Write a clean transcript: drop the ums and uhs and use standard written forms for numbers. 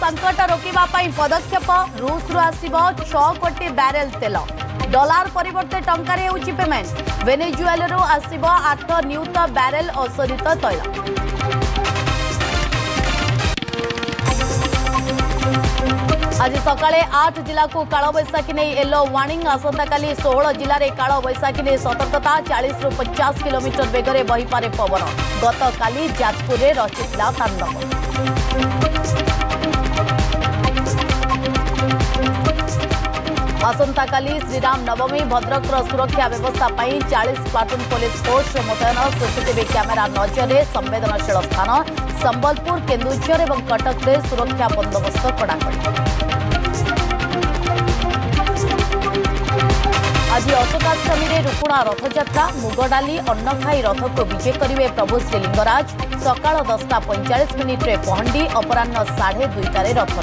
संकट रोकवा पदक्षेप रूस रु आसिबो 6 कोटी बैरेल तेल डॉलर परिवर्ते टंकार होउची पेमेंट वेनेजुएला रु आसिबो 8 नियुत बैरेल अशोधित तैल। आज सकाळे 8 जिला को कालबैशाखी नहीं येलो वार्निंग आसंता काली 16 जिले में कालबैशाखी नहीं सतर्कता 40 रु 50 किलोमीटर बेगरे बहीपारे पवन गत काली जाजपुर में रचिता तांडव। आसंता काली श्रीराम नवमी भद्रक सुरक्षा व्यवस्था 40 प्लाटून पुलिस फोर्स मुतयन सीसीटीवी कैमेरा नजर संवेदनशील स्थान संबलपुर केन्दुझर और कटक में सुरक्षा बंदोबस्त कड़ाकड़ी। आज अशोकाष्टमी में रुकुणा रथयात्रा मुगडाली अन्न खाई रथ को विजय करेंगे प्रभु श्रीलिंगराज सकाळ 10:45 पहंडी अपराह 2:30 रथ।